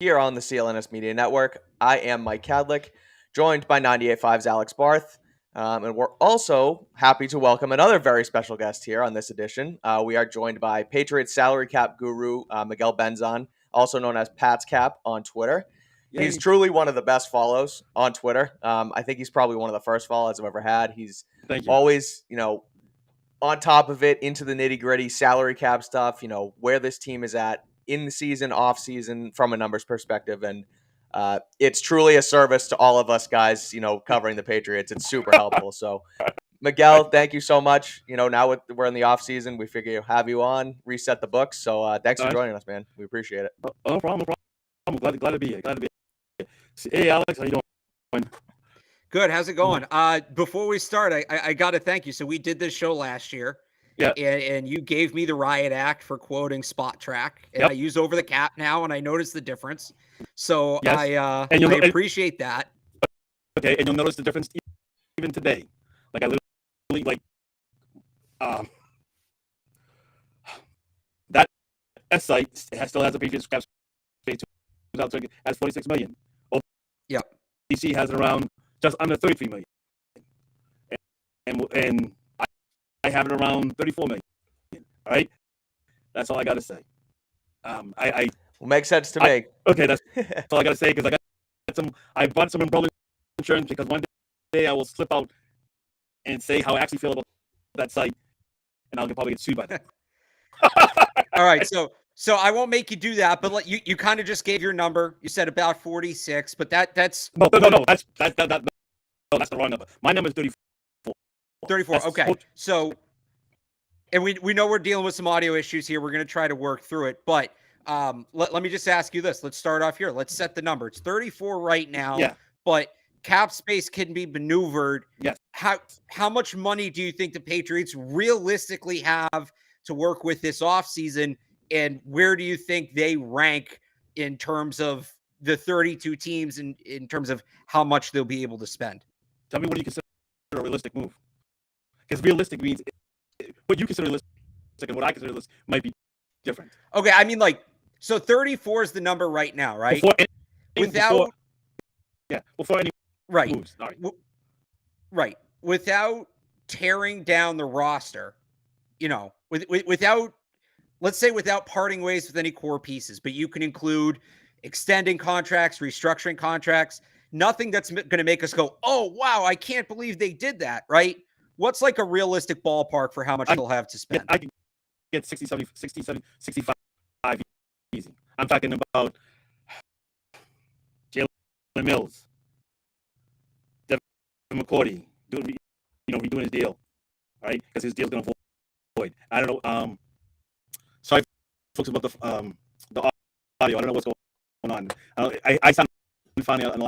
here on the CLNS Media Network. I am Mike Kadlick, joined by 98.5's Alex Barth. And we're also happy to welcome another very special guest here on this edition. We are joined by Patriots salary cap guru Miguel Benzon, also known as Pat's Cap on Twitter. Yay. He's truly one of the best follows on Twitter. I think he's probably one of the first follows I've ever had. He's always, on top of it, into the nitty-gritty salary cap stuff, where this team is at in the season, off season, from a numbers perspective. And it's truly a service to all of us guys, covering the Patriots. It's super helpful. So, Miguel, thank you so much. Now we're in the off season, we figure have you on, reset the books. So thanks for joining us, man. We appreciate it. No problem. Glad to be here. Hey, Alex, how you doing? Good. How's it going? Before we start, I got to thank you. So we did this show last year. Yeah. And you gave me the riot act for quoting Spot Track. And Yep. I use Over the Cap now, and I noticed the difference. So Yes. I appreciate that. Okay, and you'll notice the difference even today. Like I literally that site still has a Patriots cap space has 46 million. Yep. DC has it around just under 33 million. And I have it around 34 million. All right? That's all I got to say. Makes sense to me. Okay, that's all I got to say because I bought some umbrella insurance because one day I will slip out and say how I actually feel about that site, and I'll probably get sued by that. All right, so I won't make you do that, but you kind of just gave your number. You said about 46, but that's no. That's the wrong number. My number is 34. 34. That's okay. So, and we know we're dealing with some audio issues here. We're going to try to work through it, but let me just ask you this. Let's start off here. Let's set the number. It's 34 right now. Yeah. But cap space can be maneuvered. Yes. How much money do you think the Patriots realistically have to work with this offseason? And where do you think they rank in terms of the 32 teams in terms of how much they'll be able to spend? Tell me what do you consider a realistic move? Because realistic means what you consider realistic and what I consider realistic might be different. Okay, I mean, so 34 is the number right now, right? Before any right. moves. All right. Right. Without tearing down the roster, without, let's say, without parting ways with any core pieces, but you can include extending contracts, restructuring contracts, nothing that's going to make us go, oh, wow, I can't believe they did that, right? What's like a realistic ballpark for how much they'll have to spend? I can get 60, 70, 67, 65 easy. I'm talking about Jalen Mills, Devin McCourty, redoing his deal, all right? Because his deal's going to void. I don't know. Sorry, folks, about the audio. I don't know what's going on. I sounded funny on the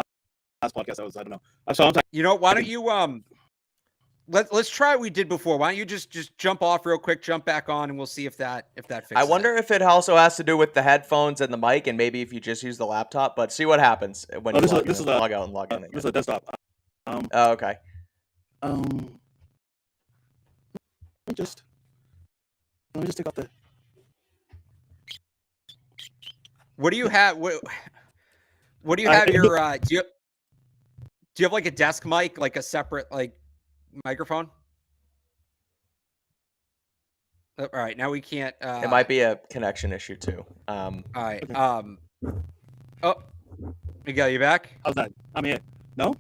last podcast. I don't know. So I'm talking. Why don't you Let's try what we did before. Why don't you just jump off real quick, jump back on, and we'll see if that fixes I wonder if it also has to do with the headphones and the mic, and maybe if you just use the laptop. But see what happens when you log out and log in. This is a desktop. Okay. Let me just take off the. What do you have? What do you have? Do you have like a desk mic, like a separate microphone? All right, now we can't. It might be a connection issue too. All right. Oh, Miguel, you back? How's that? I'm here. No.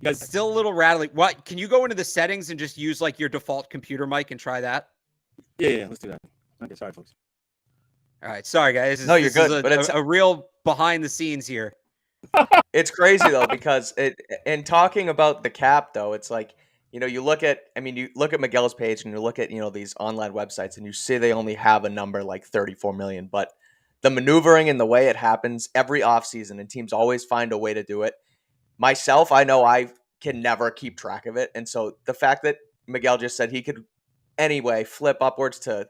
You guys still a little rattly. What? Can you go into the settings and just use your default computer mic and try that? Yeah. Let's do that. Okay. Sorry, folks. All right. Sorry, guys. You're good. But it's a real behind the scenes here. It's crazy though, because in talking about the cap though, it's like, you look at Miguel's page and you look at, these online websites and you see they only have a number like 34 million, but the maneuvering and the way it happens every offseason and teams always find a way to do it. Myself, I know I can never keep track of it. And so the fact that Miguel just said he could anyway flip upwards to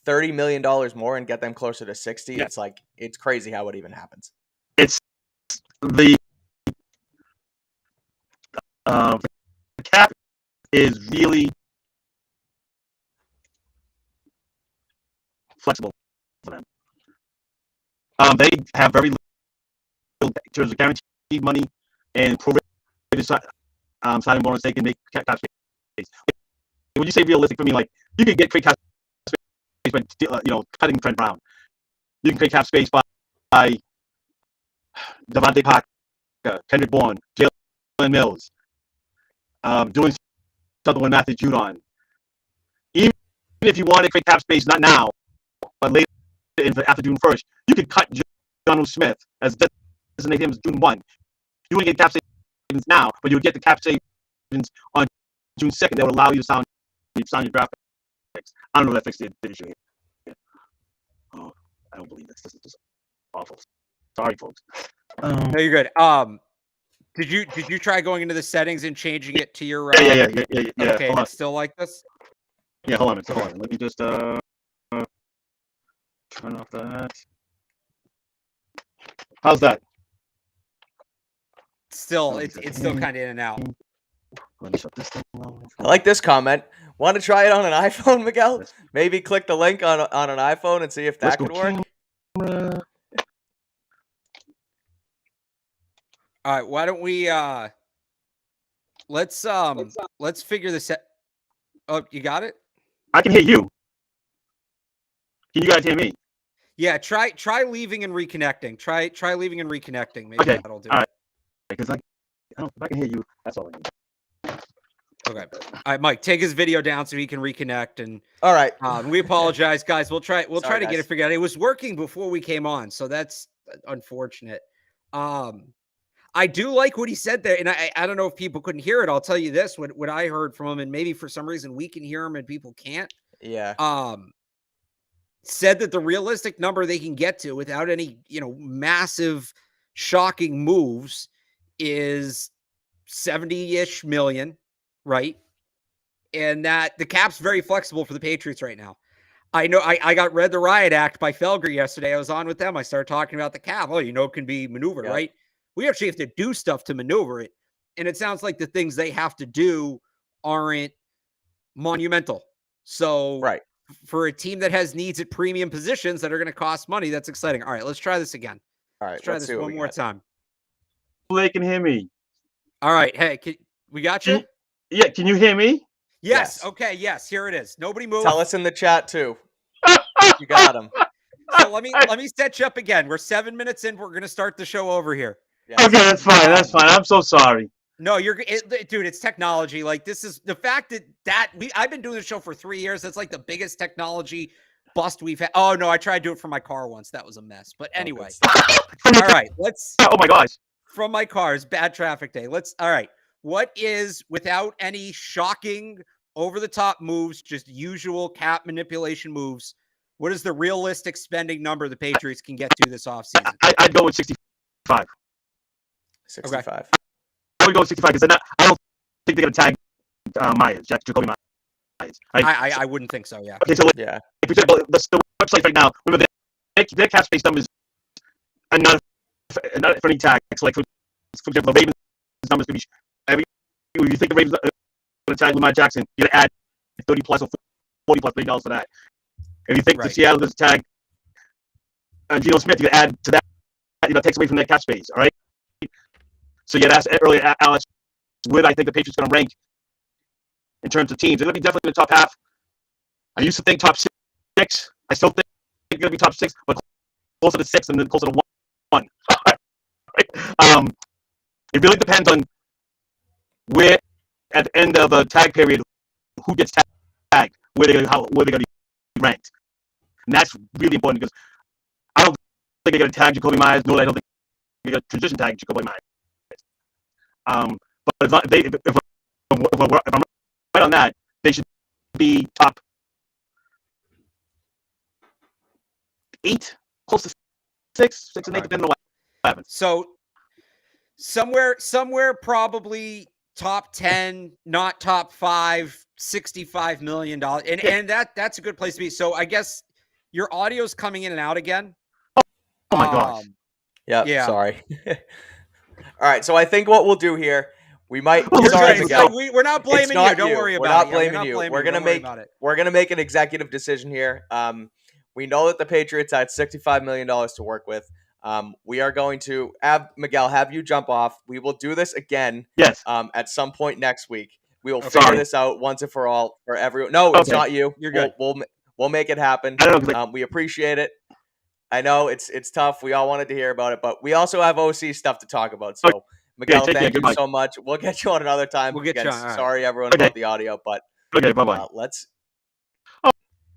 $30 million more and get them closer to 60, yeah. It's crazy how it even happens. It's the cap is really flexible for them. They have very little in terms of guaranteed money and prorated signing bonus. They can make cap space. When you say realistic, for me, like you can get great cap space by cutting Trent Brown. You can create cap space by Devontae Parker, Kendrick Bourne, Jalen Mills, doing something with Matthew Judon. Even if you want to create cap space, not now, but later after June 1st, you could cut John Smith as designate him as June 1. You wouldn't get cap savings now, but you would get the cap savings on June 2nd. That would allow you to sign your draft picks. I don't know if that fixed the issue here. Oh, I don't believe this. This is just awful. Sorry, folks. No, you're good. Did you try going into the settings and changing it to your? Yeah. Okay, it's still like this. Yeah, hold on. Let me just turn off that. How's that? Still, it's still kind of in and out. Let me shut this thing down. I like this comment. Want to try it on an iPhone, Miguel? Maybe click the link on an iPhone and see if that could work. Camera. All right, why don't we let's figure this out. Oh, you got it? I can hear you. Can you guys hear me? Yeah, try leaving and reconnecting. Try leaving and reconnecting. Maybe Okay. that'll do. All right. Because if I can hear you, that's all I need. Okay. All right, Mike, take his video down so he can reconnect. And all right, we apologize, guys. We'll try to guys. get it figured out. It was working before we came on, so that's unfortunate. I do like what he said there, and I don't know if people couldn't hear it. I'll tell you this: what I heard from him, and maybe for some reason we can hear him and people can't. Yeah. Said that the realistic number they can get to without any, massive, shocking moves is 70-ish million, right? And that the cap's very flexible for the Patriots right now. I know I got read the Riot Act by Felger yesterday. I was on with them. I started talking about the cap. Oh, it can be maneuvered, right? We actually have to do stuff to maneuver it. And it sounds like the things they have to do aren't monumental. So right. For a team that has needs at premium positions that are going to cost money, that's exciting. All right, let's try this again. All right, let's try this one more time. They can hear me. All right. Hey, we got you? Yeah, can you hear me? Yes. Okay, yes, here it is. Nobody move. Tell us in the chat too. You got him. So let me set you up again. We're 7 minutes in. We're going to start the show over here. Yes. Okay, that's fine. That's fine. I'm so sorry. No, dude, it's technology. Like, this is the fact that I've been doing this show for 3 years. That's like the biggest technology bust we've had. Oh no, I tried to do it from my car once. That was a mess. But anyway. All right, let's. Oh my gosh. From my cars, bad traffic day. All right. What is, without any shocking over the top moves, just usual cap manipulation moves, what is the realistic spending number the Patriots can get to this offseason? I'd go with 65. 65. Okay. I would go with 65 because I don't think they're going to tag Myers, Jacoby Myers. I wouldn't think so, yeah. Okay, so yeah. For example, the website right now, remember their cap space numbers are not for any tags. Like, for example, the Ravens numbers could be if you think the Ravens are going to tag Lamar Jackson, you're going to add 30 plus or 40 plus $1 million for that. If you think the Seattle does tag Geno Smith, you can add to that. Takes away from their cap space. All right. So you had asked earlier, Alex, where I think the Patriots are going to rank in terms of teams. They're going to be definitely in the top half. I used to think top 6. I still think they're going to be top 6, but closer to 6 and then closer to 1. It really depends on where at the end of a tag period, who gets tagged, where they're going to be ranked. And that's really important because I don't think they're going to tag Jacoby Myers, nor I don't think they're going to transition tag Jacoby Myers. But if I'm right on that, they should be top 8, close to 6 and 8, depending on what happens. So somewhere probably top 10, not top 5, $65 million. And that's a good place to be. So I guess your audio's coming in and out again. Oh my gosh. Yeah. Sorry. All right. So I think what we'll do here, we might. Sorry, Miguel. We're not blaming you. Don't worry about it. We're not blaming you. We're gonna make an executive decision here. We know that the Patriots had $65 million to work with. We are going to have Miguel have you jump off. We will do this again. Yes. At some point next week. We will Okay. figure Sorry. this out once and for all for everyone. No, it's Okay. not you. You're good. We'll make it happen. I don't know. We appreciate it. I know it's tough. We all wanted to hear about it, but we also have OC stuff to talk about. So, Miguel, take care. thank you Goodbye. so much. We'll get you on another time. We'll get you Again, on. All right. sorry everyone Okay. about the audio, but Okay, bye-bye. let's.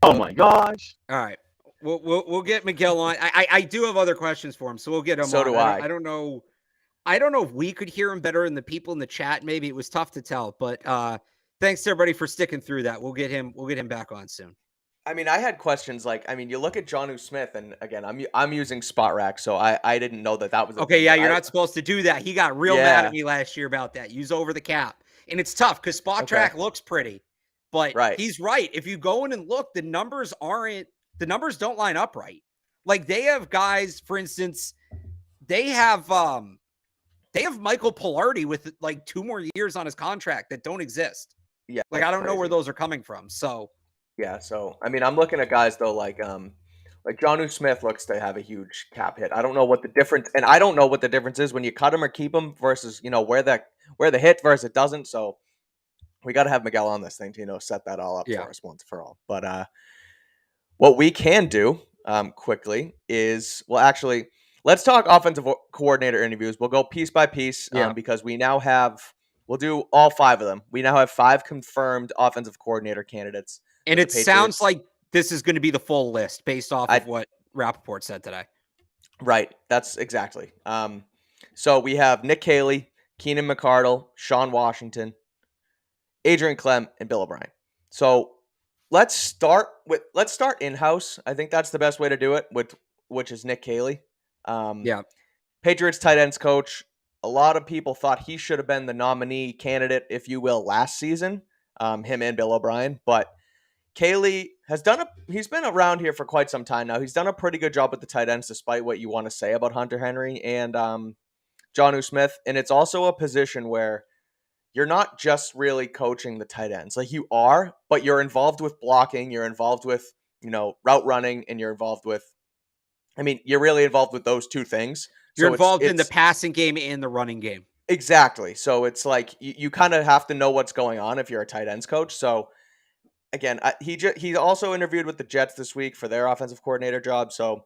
Oh my gosh. All right. We'll get Miguel on. I do have other questions for him, so we'll get him So on. do I. I don't know. I don't know if we could hear him better than the people in the chat. Maybe it was tough to tell, but thanks to everybody for sticking through that. We'll get him back on soon. I mean, I had questions like, I mean, you look at Jonnu Smith, and again, I'm using Spot Rack, so I didn't know that was a Okay. thing, Yeah, but you're not supposed to do that. He got real mad Yeah. at me last year about that. Use over the cap, and it's tough because Spot Okay. Track looks pretty, but Right. he's right. If you go in and look, the numbers don't line up right. Like they have guys, for instance, they have Michael Pilardi with like 2 more years on his contract that don't exist. Yeah, Like I don't know where crazy. those are coming from. So Yeah, so I mean, I'm looking at guys though like Jonnu Smith looks to have a huge cap hit. I don't know what the difference, and I don't know what the difference is when you cut him or keep him versus where the hit versus it doesn't. So we got to have Miguel on this thing to set that all up Yeah. for us once for all. But what we can do quickly is actually let's talk offensive coordinator interviews. We'll go piece by piece because we now have we'll do all 5 of them. We now have 5 confirmed offensive coordinator candidates. and it sounds like this is going to be the full list based off of what Rappaport said today. Right. That's exactly. So we have Nick Caley, Keenan McCardle, Sean Washington, Adrian Clem, and Bill O'Brien. So let's start in-house. I think that's the best way to do it, which is Nick Caley. Patriots tight ends coach. A lot of people thought he should have been the nominee candidate, if you will, last season. Him and Bill O'Brien, but Caley he's been around here for quite some time now. He's done a pretty good job with the tight ends, despite what you want to say about Hunter Henry and Jonnu Smith. And it's also a position where you're not just really coaching the tight ends. Like you are, but you're involved with blocking, you're involved with, route running, and you're involved with, you're really involved with those 2 things. You're So involved in the passing game and the running game. Exactly. So it's like you kind of have to know what's going on if you're a tight ends coach. So again, he also interviewed with the Jets this week for their offensive coordinator job. So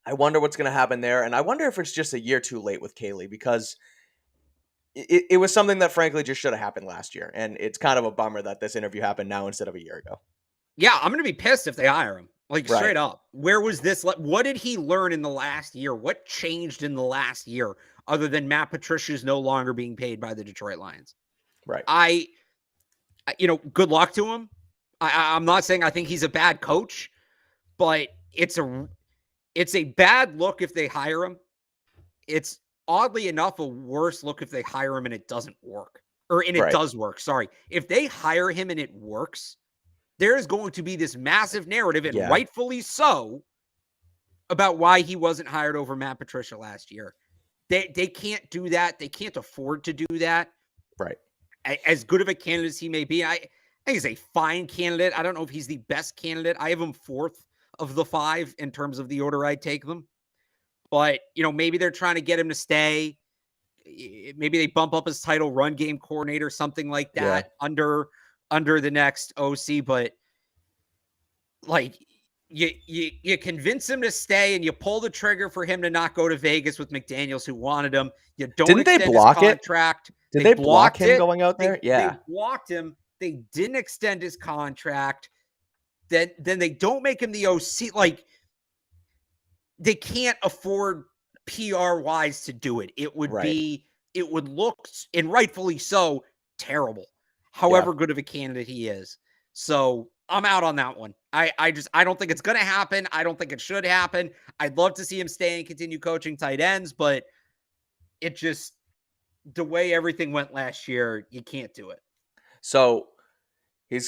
I wonder what's going to happen there. And I wonder if it's just a year too late with Caley because it was something that frankly just should have happened last year. And it's kind of a bummer that this interview happened now instead of a year ago. Yeah, I'm going to be pissed if they hire him. Like Right. straight up. Where was this? What did he learn in the last year? What changed in the last year other than Matt Patricia is no longer being paid by the Detroit Lions? Right. Good luck to him. I'm not saying I think he's a bad coach, but it's a bad look if they hire him. It's oddly enough a worse look if they hire him and it doesn't work. It does work. Sorry. If they hire him and it works, there's going to be this massive narrative, and rightfully so, about why he wasn't hired over Matt Patricia last year. They can't do that. They can't afford to do that. Right. As good of a candidate as he may be, I think he's a fine candidate. I don't know if he's the best candidate. I have him 4th of the 5 in terms of the order I take them. But, maybe they're trying to get him to stay. Maybe they bump up his title run game coordinator, something like that under the next OC. But like you convince him to stay and you pull the trigger for him to not go to Vegas with McDaniels, who wanted him. You don't Didn't they extend block his it? contract. Did they block him going out there? They blocked him. They didn't extend his contract. Then they don't make him the OC. Like they can't afford PR wise to do it. It would it would look, and rightfully so, terrible. However good of a candidate he is. So I'm out on that one. I don't think it's going to happen. I don't think it should happen. I'd love to see him stay and continue coaching tight ends, but it just, the way everything went last year, you can't do it. So he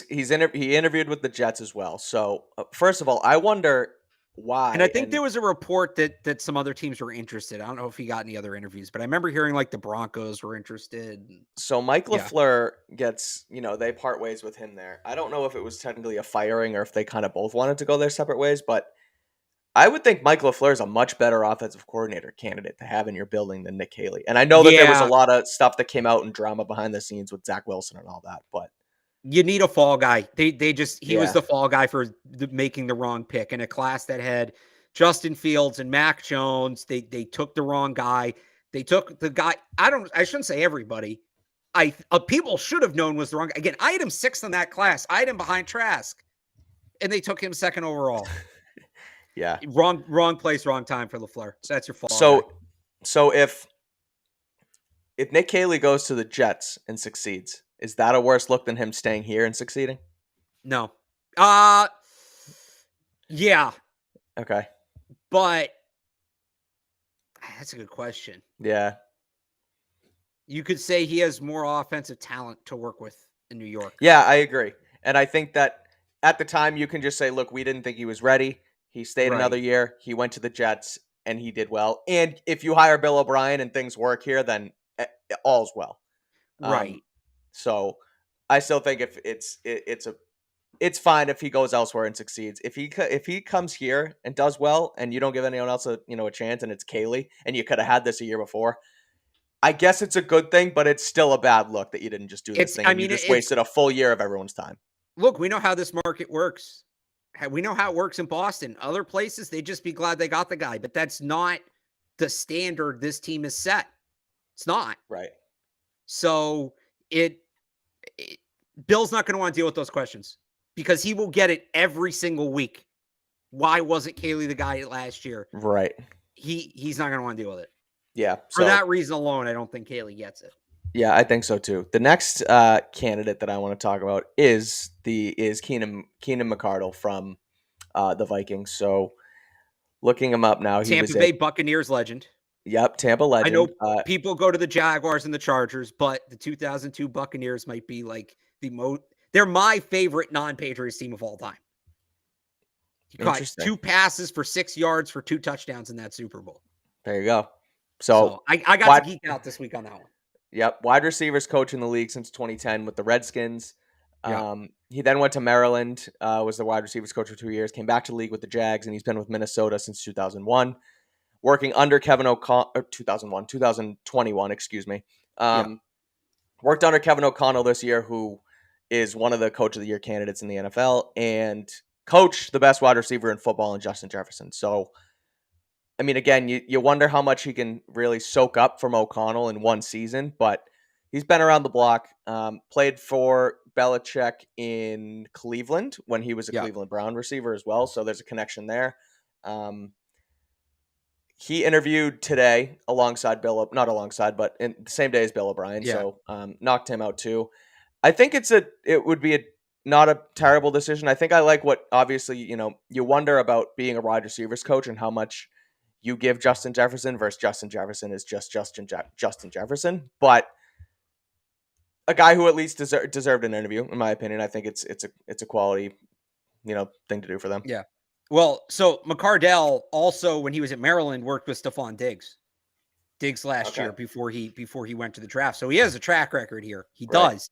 interviewed with the Jets as well. So first of all, I wonder why. And I think there was a report that some other teams were interested. I don't know if he got any other interviews, but I remember hearing like the Broncos were interested. So Mike Yeah. LaFleur gets, they part ways with him there. I don't know if it was technically a firing or if they kind of both wanted to go their separate ways, but I would think Mike LaFleur is a much better offensive coordinator candidate to have in your building than Nick Haley. And I know that there was a lot of stuff that came out in drama behind the scenes with Zach Wilson and all that, but you need a fall guy. He was the fall guy for making the wrong pick in a class that had Justin Fields and Mac Jones. They took the wrong guy. They took the guy. I shouldn't say everybody. People should have known was the wrong guy. Again, I had him 6th in that class. I had him behind Trask, and they took him 2nd overall. Yeah. Wrong place, wrong time for LaFleur. So that's your fall guy. So if Nick Haley goes to the Jets and succeeds, is that a worse look than him staying here and succeeding? No. Yeah. Okay. But that's a good question. Yeah. You could say he has more offensive talent to work with in New York. Yeah, I agree. And I think that at the time you can just say, look, we didn't think he was ready. He stayed another year. He went to the Jets and he did well. And if you hire Bill O'Brien and things work here, then all's well. Right. So I still think if it's fine if he goes elsewhere and succeeds. If he comes here and does well, and you don't give anyone else a chance, and it's Kaylee, and you could have had this a year before, I guess it's a good thing, but it's still a bad look that you didn't just do this thing. You just wasted a full year of everyone's time. Look, we know how this market works. We know how it works in Boston. Other places, they just be glad they got the guy, but that's not the standard this team is set. It's not. Right. So Bill's not going to want to deal with those questions because he will get it every single week. Why wasn't Kaylee the guy last year? Right. He's not going to want to deal with it. Yeah. For that reason alone, I don't think Kaylee gets it. Yeah, I think so too. The next candidate that I want to talk about is Keenan McCardle from the Vikings. So looking him up now, Tampa Bay Buccaneers legend. Yep, Tampa legend. I know people go to the Jaguars and the Chargers, but the 2002 Buccaneers might be like they're my favorite non-Patriots team of all time. He caught 2 passes for 6 yards for 2 touchdowns in that Super Bowl. There you go. So I got to geek out this week on that one. Yep, wide receivers coach in the league since 2010 with the Redskins. Yeah. He then went to Maryland, was the wide receivers coach for 2 years, came back to the league with the Jags, and he's been with Minnesota since 2001. Working under Kevin O'Connell, 2021, excuse me. Worked under Kevin O'Connell this year, who is one of the coach of the year candidates in the NFL, and coached the best wide receiver in football in Justin Jefferson. So, I mean, again, you wonder how much he can really soak up from O'Connell in one season, but he's been around the block, played for Belichick in Cleveland when he was a Cleveland Brown receiver as well. So there's a connection there. He interviewed today alongside not alongside, but in the same day as Bill O'Brien. Yeah. So knocked him out too. I think it would be not a terrible decision. I think I like what, obviously, you wonder about being a wide receivers coach and how much you give Justin Jefferson versus Justin Jefferson is just Justin Jefferson. But a guy who at least deserved an interview, in my opinion. I think it's a quality, thing to do for them. Yeah. Well, so McCardell also, when he was at Maryland, worked with Stephon Diggs last year before he went to the draft. So he has a track record here. He does.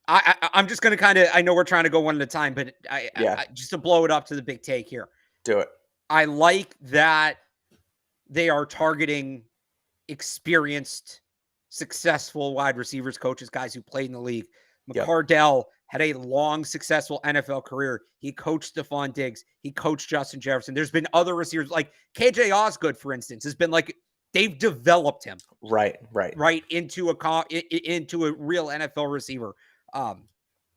I'm just going to I know we're trying to go one at a time, but I just to blow it up to the big take here. Do it. I like that they are targeting experienced, successful wide receivers coaches, guys who played in the league. McCardell had a long, successful NFL career. He coached Stephon Diggs. He coached Justin Jefferson. There's been other receivers like KJ Osgood, for instance, has been like, they've developed him right into a real NFL receiver.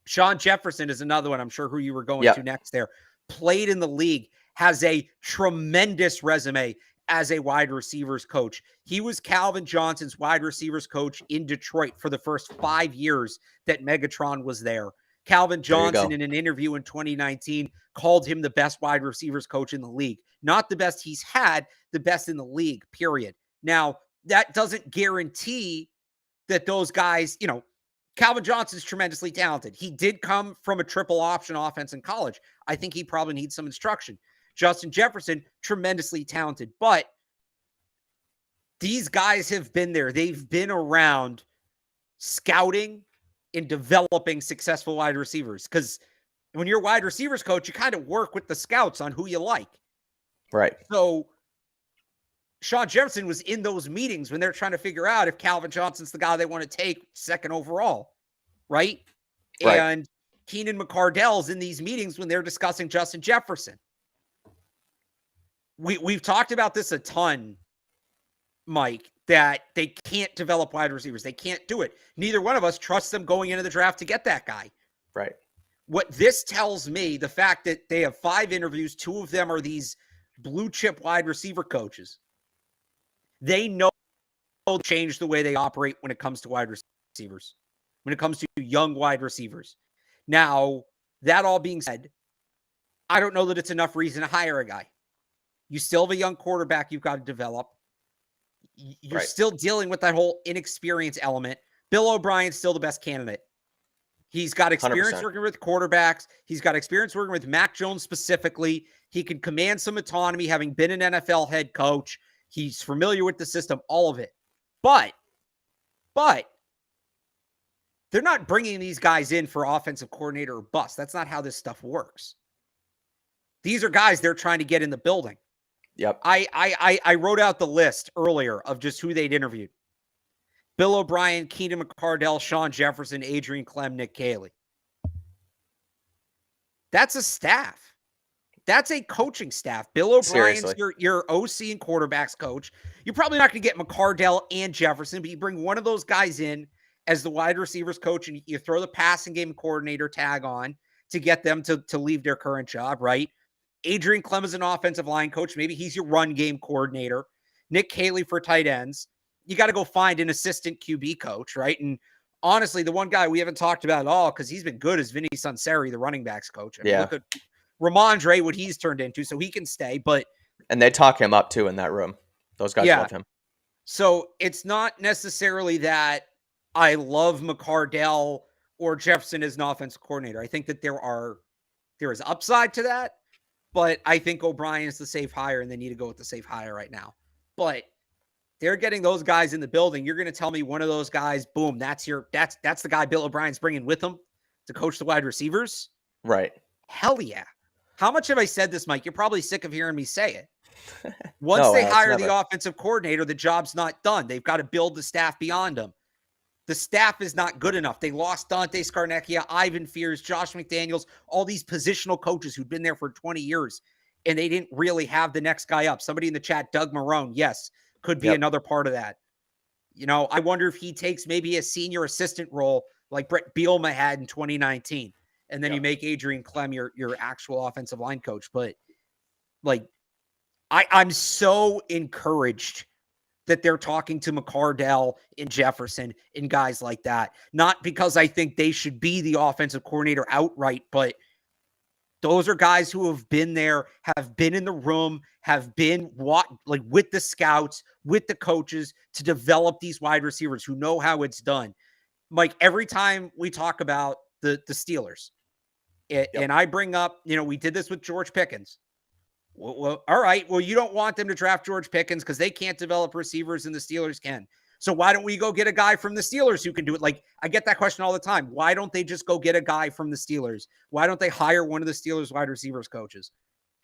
Sean Jefferson is another one. I'm sure who you were going to next there. Played in the league, has a tremendous resume as a wide receivers coach. He was Calvin Johnson's wide receivers coach in Detroit for the first 5 years that Megatron was there. Calvin Johnson, in an interview in 2019, called him the best wide receivers coach in the league. Not the best he's had, the best in the league, period. Now, that doesn't guarantee that those guys, Calvin Johnson's tremendously talented. He did come from a triple option offense in college. I think he probably needs some instruction. Justin Jefferson, tremendously talented. But these guys have been there. They've been around scouting and developing successful wide receivers. Because when you're a wide receivers coach, you kind of work with the scouts on who you like. Right. So Sean Jefferson was in those meetings when they're trying to figure out if Calvin Johnson's the guy they want to take second overall, right? And Keenan McCardell's in these meetings when they're discussing Justin Jefferson. We've talked about this a ton, Mike, that they can't develop wide receivers. They can't do it. Neither one of us trusts them going into the draft to get that guy. Right. What this tells me, the fact that they have 5 interviews, 2 of them are these blue chip wide receiver coaches. They know to change the way they operate when it comes to wide receivers, when it comes to young wide receivers. Now, that all being said, I don't know that it's enough reason to hire a guy. You still have a young quarterback you've got to develop. You're still dealing with that whole inexperience element. Bill O'Brien's still the best candidate. He's got experience 100%. working with quarterbacks. He's got experience working with Mac Jones specifically. He can command some autonomy, having been an NFL head coach. He's familiar with the system, all of it. But they're not bringing these guys in for offensive coordinator or bust. That's not how this stuff works. These are guys they're trying to get in the building. Yep. I wrote out the list earlier of just who they'd interviewed. Bill O'Brien, Keenan McCardell, Sean Jefferson, Adrian Clem, Nick Caley. That's a staff. That's a coaching staff. Bill O'Brien's your OC and quarterbacks coach. You're probably not going to get McCardell and Jefferson, but you bring one of those guys in as the wide receivers coach and you throw the passing game coordinator tag on to get them to leave their current job, right? Adrian Clem is an offensive line coach. Maybe he's your run game coordinator. Nick Caley for tight ends. You got to go find an assistant QB coach, right? And honestly, the one guy we haven't talked about at all because he's been good is Vinny Sunseri, the running backs coach. I mean, look at Ramondre, what he's turned into, so he can stay. And they talk him up too in that room. Those guys love him. So it's not necessarily that I love McCardell or Jefferson as an offensive coordinator. I think that there is upside to that, but I think O'Brien is the safe hire, and they need to go with the safe hire right now. But they're getting those guys in the building. You're going to tell me one of those guys, boom, that's the guy Bill O'Brien's bringing with him to coach the wide receivers? Right. Hell yeah. How much have I said this, Mike? You're probably sick of hearing me say it. Once they hire the offensive coordinator, the job's not done. They've got to build the staff beyond them. The staff is not good enough. They lost Dante Scarnecchia, Ivan Fears, Josh McDaniels, all these positional coaches who'd been there for 20 years, and they didn't really have the next guy up. Somebody in the chat, Doug Marrone, yes, could be another part of that. You know, I wonder if he takes maybe a senior assistant role like Brett Bielema had in 2019, and then you make Adrian Clem your actual offensive line coach. But like, I'm so encouraged that they're talking to McCardell and Jefferson and guys like that. Not because I think they should be the offensive coordinator outright, but those are guys who have been there, have been in the room, have been with the scouts, with the coaches to develop these wide receivers who know how it's done. Mike, every time we talk about the Steelers, and I bring up, we did this with George Pickens. Well, all right. Well, you don't want them to draft George Pickens because they can't develop receivers and the Steelers can. So why don't we go get a guy from the Steelers who can do it? Like, I get that question all the time. Why don't they just go get a guy from the Steelers? Why don't they hire one of the Steelers wide receivers coaches?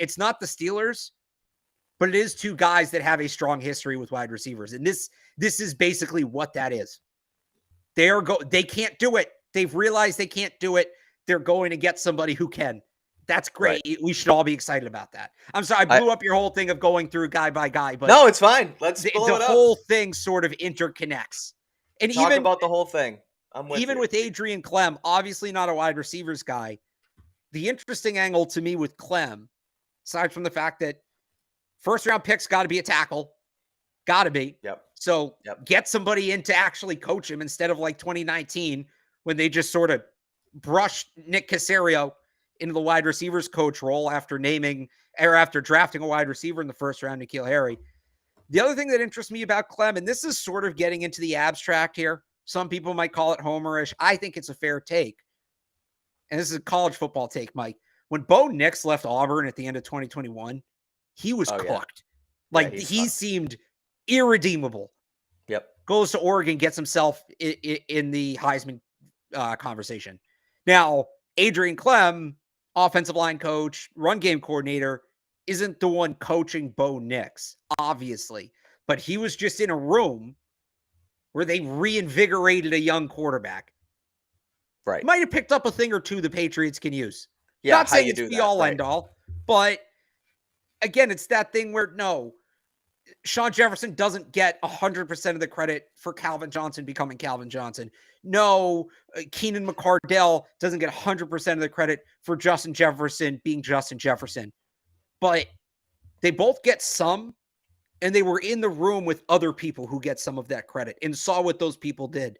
It's not the Steelers, but it is 2 guys that have a strong history with wide receivers. And this is basically what that is. They can't do it. They've realized they can't do it. They're going to get somebody who can. That's great. Right. We should all be excited about that. I'm sorry, I blew up your whole thing of going through guy by guy, but no, it's fine. Let's the whole thing sort of interconnects. And talk about the whole thing. With Adrian Clem, obviously not a wide receivers guy. The interesting angle to me with Clem, aside from the fact that first round picks got to be a tackle, got to be. Yep. So get somebody in to actually coach him instead of like 2019 when they just sort of brushed Nick Caserio into the wide receivers coach role after drafting a wide receiver in the first round, N'Keal Harry. The other thing that interests me about Clem, and this is sort of getting into the abstract here. Some people might call it homerish. I think it's a fair take. And this is a college football take, Mike. when Bo Nix left Auburn at the end of 2021, he was Oh, yeah. cooked. Like, he's he fucked. seemed irredeemable. Yep. Goes to Oregon, gets himself in the Heisman conversation. Now, Adrian Clem, offensive line coach, run game coordinator, isn't the one coaching Bo Nix, obviously. But he was just in a room where they reinvigorated a young quarterback. Right. Might have picked up a thing or two the Patriots can use. Yeah, Not how saying you it's do be that, all right. end all, but again, it's that thing where no, Sean Jefferson doesn't get 100% of the credit for Calvin Johnson becoming Calvin Johnson. No, Keenan McCardell doesn't get 100% of the credit for Justin Jefferson being Justin Jefferson. But they both get some, and they were in the room with other people who get some of that credit and saw what those people did.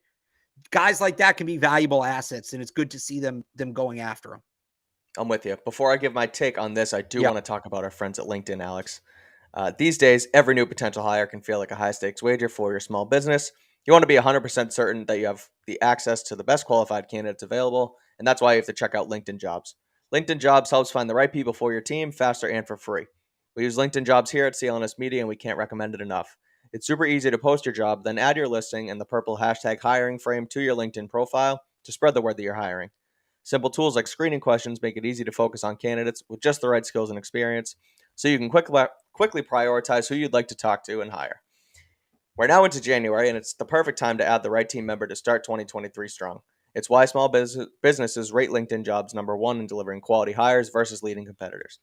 Guys like that can be valuable assets, and it's good to see them going after them. I'm with you. Before I give my take on this, I do Yep. want to talk about our friends at LinkedIn, Alex. These days, every new potential hire can feel like a high-stakes wager for your small business. You want to be 100% certain that you have the access to the best qualified candidates available, and that's why you have to check out LinkedIn Jobs. LinkedIn Jobs helps find the right people for your team faster and for free. We use LinkedIn Jobs here at CLNS Media, and we can't recommend it enough. It's super easy to post your job, then add your listing and the purple hashtag hiring frame to your LinkedIn profile to spread the word that you're hiring. Simple tools like screening questions make it easy to focus on candidates with just the right skills and experience, so you can quickly prioritize who you'd like to talk to and hire. We're now into January, and it's the perfect time to add the right team member to start 2023 strong. It's why small businesses rate LinkedIn Jobs #1 in delivering quality hires versus leading competitors.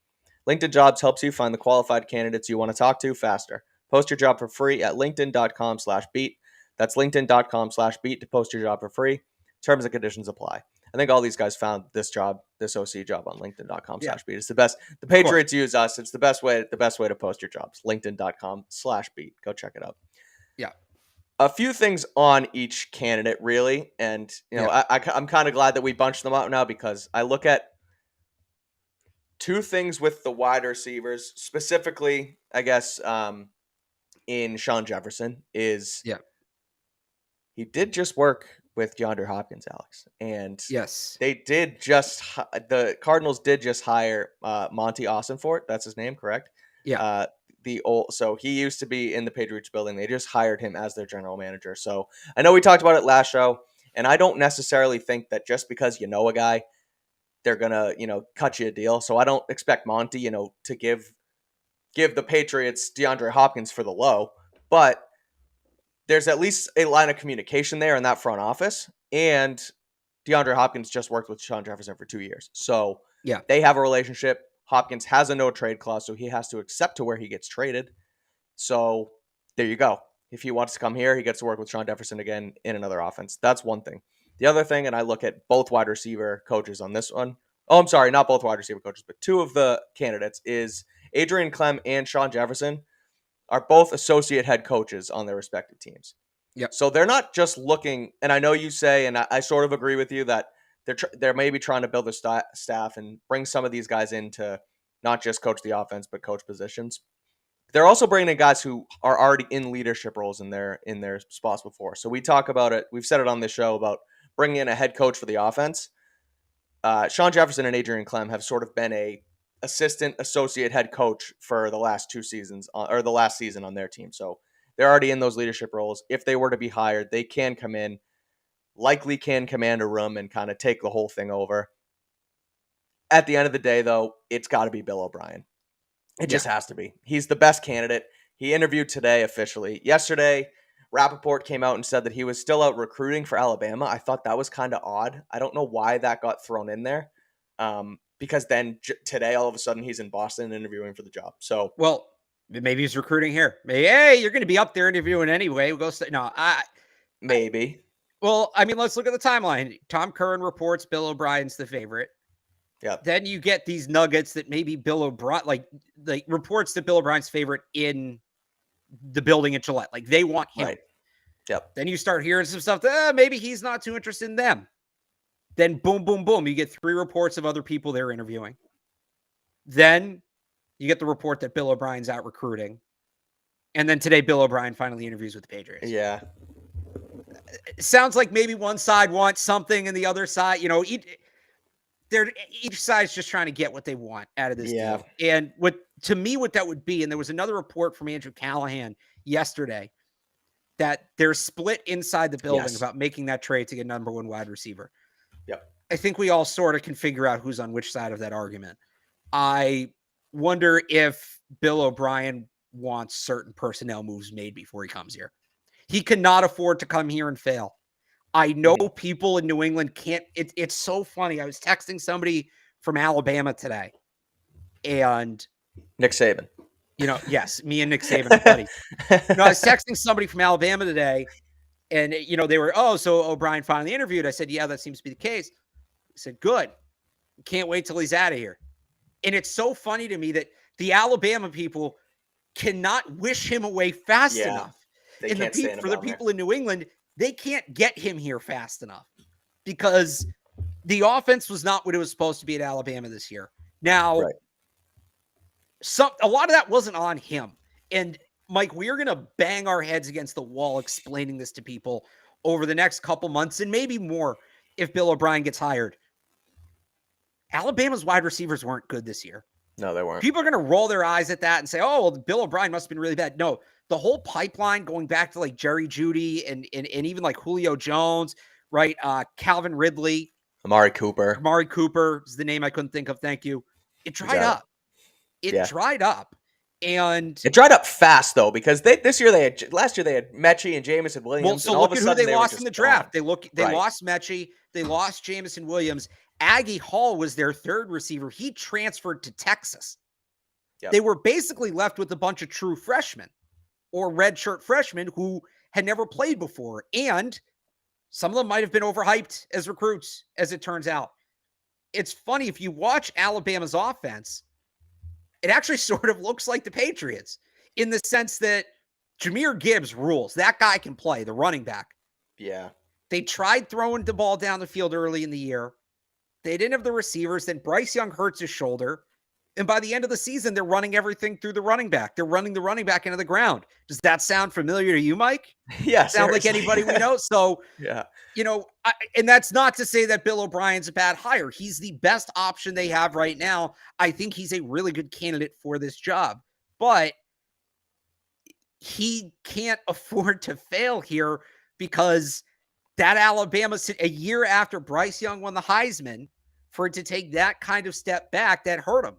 LinkedIn Jobs helps you find the qualified candidates you want to talk to faster. Post your job for free at linkedin.com/beat. That's linkedin.com/beat to post your job for free. Terms and conditions apply. I think all these guys found this OC job on linkedin.com/beat. It's the best. The Patriots use us. It's the best way to post your jobs. linkedin.com/beat. Go check it out. Yeah. A few things on each candidate, really. And, I'm kind of glad that we bunched them out now because I look at two things with the wide receivers, specifically, I guess, in Sean Jefferson is he did just work with DeAndre Hopkins, Alex, and yes, the Cardinals did just hire Monty Austinfort. That's his name, correct? Yeah. So he used to be in the Patriots building. They just hired him as their general manager. So I know we talked about it last show, and I don't necessarily think that just because you know a guy, they're gonna cut you a deal. So I don't expect Monty to give the Patriots DeAndre Hopkins for the low, but there's at least a line of communication there in that front office. And DeAndre Hopkins just worked with Sean Jefferson for 2 years. So they have a relationship. Hopkins has a no trade clause, so he has to accept to where he gets traded. So there you go. If he wants to come here, he gets to work with Sean Jefferson again in another offense. That's one thing. The other thing, and I look at both wide receiver coaches on this one. Oh, I'm sorry, not both wide receiver coaches, but two of the candidates is Adrian Clem and Sean Jefferson are both associate head coaches on their respective teams. Yep. So they're not just looking, and I know you say, and I sort of agree with you, that they're maybe trying to build a staff and bring some of these guys in to not just coach the offense, but coach positions. They're also bringing in guys who are already in leadership roles in their spots before. So we talk about it. We've said it on this show about bringing in a head coach for the offense. Sean Jefferson and Adrian Clem have sort of been a assistant associate head coach for the last 2 seasons or the last season on their team. So they're already in those leadership roles. If they were to be hired, they can come in, likely can command a room and kind of take the whole thing over. At the end of the day, though, it's got to be Bill O'Brien. It just has to be. He's the best candidate. He interviewed today officially. Yesterday, Rappaport came out and said that he was still out recruiting for Alabama. I thought that was kind of odd. I don't know why that got thrown in there. Because then today, all of a sudden, he's in Boston interviewing for the job. So, well, maybe he's recruiting here. Maybe, hey, you're going to be up there interviewing anyway. We'll go. Maybe. I mean, let's look at the timeline. Tom Curran reports Bill O'Brien's the favorite. Yeah. Then you get these nuggets that maybe Bill O'Brien, like reports that Bill O'Brien's favorite in the building at Gillette. Like they want him. Right. Yep. Then you start hearing some stuff that maybe he's not too interested in them. Then boom, boom, boom. You get 3 reports of other people they're interviewing. Then you get the report that Bill O'Brien's out recruiting. And then today, Bill O'Brien finally interviews with the Patriots. Yeah. It sounds like maybe one side wants something and the other side, each side's just trying to get what they want out of this Yeah. deal. And what that would be, and there was another report from Andrew Callahan yesterday that they're split inside the building about making that trade to get number one wide receiver. Yep. I think we all sort of can figure out who's on which side of that argument. I wonder if Bill O'Brien wants certain personnel moves made before he comes here. He cannot afford to come here and fail. I know people in New England can't. It's so funny. I was texting somebody from Alabama today, and Nick Saban. Yes, me and Nick Saban are buddies. I was texting somebody from Alabama today, and they were, so O'Brien finally interviewed. I said, yeah, that seems to be the case. He said, good. Can't wait till he's out of here. And it's so funny to me that the Alabama people cannot wish him away fast enough. And for the people in New England, they can't get him here fast enough because the offense was not what it was supposed to be at Alabama this year. Now, a lot of that wasn't on him. And Mike, we're going to bang our heads against the wall explaining this to people over the next couple months and maybe more if Bill O'Brien gets hired. Alabama's wide receivers weren't good this year. No, they weren't. People are going to roll their eyes at that and say, oh, well, Bill O'Brien must have been really bad. No, the whole pipeline going back to like Jerry Jeudy and even like Julio Jones, right? Calvin Ridley. Amari Cooper is the name I couldn't think of. Thank you. It dried up. It dried up. And it dried up fast though, because last year they had Mechie and Jameson Williams. Well, so look at who they lost in the draft. They lost Mechie, they lost Jameson Williams. Aggie Hall was their third receiver. He transferred to Texas. Yep. They were basically left with a bunch of true freshmen or redshirt freshmen who had never played before. And some of them might have been overhyped as recruits, as it turns out. It's funny, if you watch Alabama's offense, it actually sort of looks like the Patriots in the sense that Jahmyr Gibbs rules. That guy can play, the running back. Yeah. They tried throwing the ball down the field early in the year. They didn't have the receivers. Then Bryce Young hurts his shoulder. And by the end of the season, they're running everything through the running back. They're running the running back into the ground. Does that sound familiar to you, Mike? Yeah. Sound like anybody we know? So, yeah. And that's not to say that Bill O'Brien's a bad hire. He's the best option they have right now. I think he's a really good candidate for this job. But he can't afford to fail here because that Alabama, a year after Bryce Young won the Heisman, for it to take that kind of step back, that hurt him.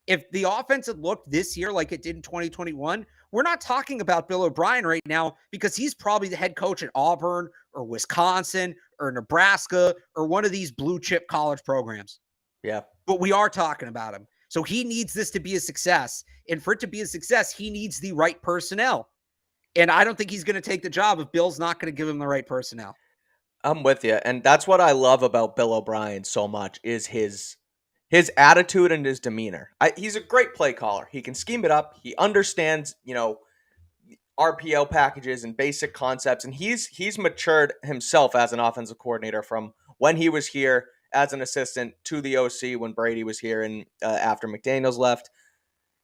If the offense had looked this year like it did in 2021, we're not talking about Bill O'Brien right now because he's probably the head coach at Auburn or Wisconsin or Nebraska or one of these blue chip college programs. Yeah. But we are talking about him. So he needs this to be a success. And for it to be a success, he needs the right personnel. And I don't think he's going to take the job if Bill's not going to give him the right personnel. I'm with you. And that's what I love about Bill O'Brien so much is his attitude and his demeanor. He's a great play caller. He can scheme it up. He understands, RPO packages and basic concepts. And he's matured himself as an offensive coordinator from when he was here as an assistant to the OC when Brady was here and after McDaniels left.